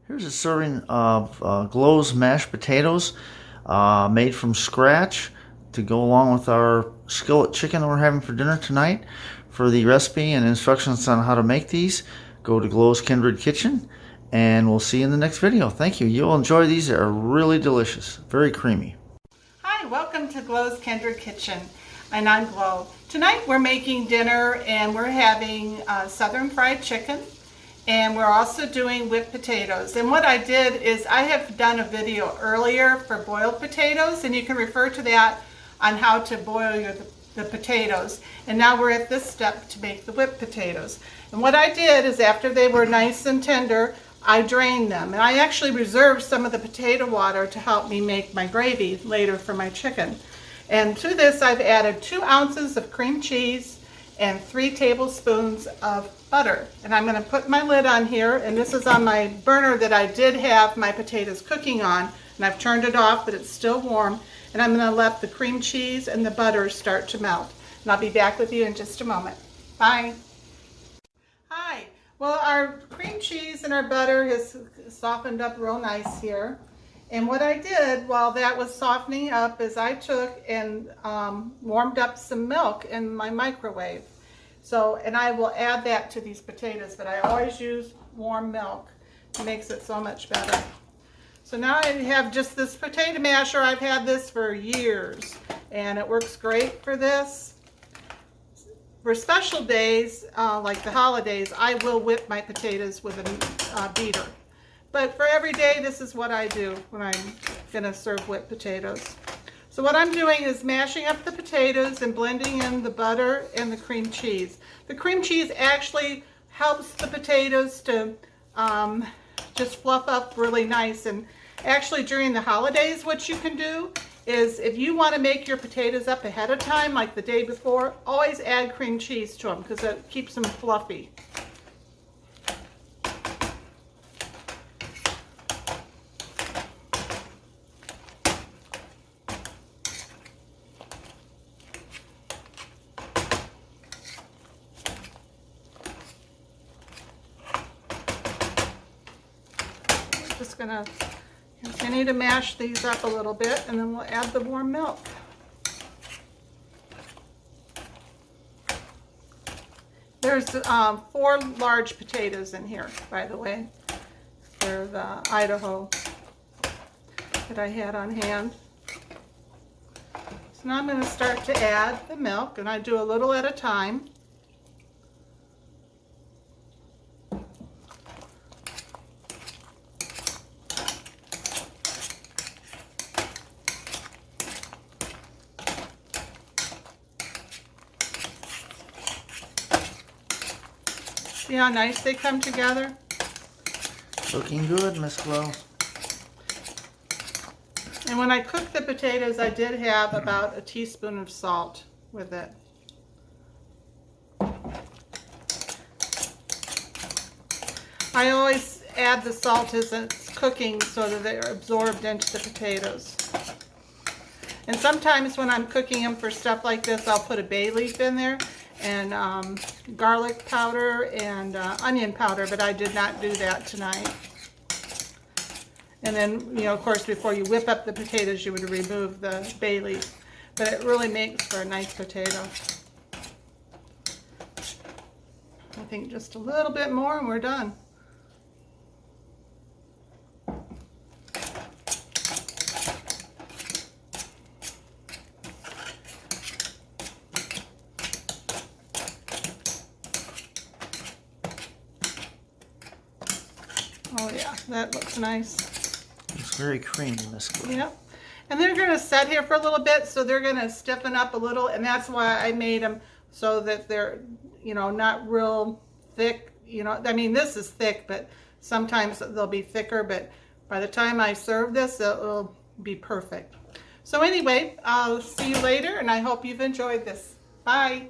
Here's a serving of Glow's mashed potatoes made from scratch to go along with our skillet chicken that we're having for dinner tonight. For the recipe and instructions on how to make these, go to Glow's Kindred Kitchen, and we'll see you in the next video. Thank you. You'll enjoy these. They're really delicious, very creamy. Hi, welcome to Glow's Kindred Kitchen, and I'm Glow. Tonight we're making dinner and we're having southern fried chicken, and we're also doing whipped potatoes. And what I did is I have done a video earlier for boiled potatoes, and you can refer to that on how to boil the potatoes. And now we're at this step to make the whipped potatoes. And what I did is after they were nice and tender, I drained them. And I actually reserved some of the potato water to help me make my gravy later for my chicken. And to this I've added 2 ounces of cream cheese and 3 tablespoons of butter. And I'm going to put my lid on here, and this is on my burner that I did have my potatoes cooking on, and I've turned it off, but it's still warm. And I'm going to let the cream cheese and the butter start to melt. And I'll be back with you in just a moment. Bye. Hi. Well, our cream cheese and our butter has softened up real nice here. And what I did while that was softening up is I took and warmed up some milk in my microwave. And I will add that to these potatoes, but I always use warm milk. It makes it so much better. So now I have just this potato masher. I've had this for years, and it works great for this. For special days, like the holidays, I will whip my potatoes with a beater. But for every day, this is what I do when I'm going to serve whipped potatoes. So what I'm doing is mashing up the potatoes and blending in the butter and the cream cheese. The cream cheese actually helps the potatoes to just fluff up really nice. And actually during the holidays, what you can do is if you want to make your potatoes up ahead of time, like the day before, always add cream cheese to them because it keeps them fluffy. Just gonna continue to mash these up a little bit, and then we'll add the warm milk. There's 4 large potatoes in here, by the way. They're the Idaho that I had on hand. So now I'm going to start to add the milk, and I do a little at a time. See how nice they come together? Looking good, Miss Glow. And when I cooked the potatoes, I did have about a teaspoon of salt with it. I always add the salt as it's cooking so that they're absorbed into the potatoes. And sometimes when I'm cooking them for stuff like this, I'll put a bay leaf in there and garlic powder and onion powder, but I did not do that tonight. And then, you know, of course, before you whip up the potatoes, you would remove the bay leaf. But it really makes for a nice potato. I think just a little bit more and we're done. Oh yeah, that looks nice. It's very creamy, Miss Glow. Yep. And they're going to set here for a little bit, so they're going to stiffen up a little, and that's why I made them so that they're, you know, not real thick. You know, I mean, this is thick, but sometimes they'll be thicker, but by the time I serve this, it'll be perfect. So anyway, I'll see you later, and I hope you've enjoyed this. Bye.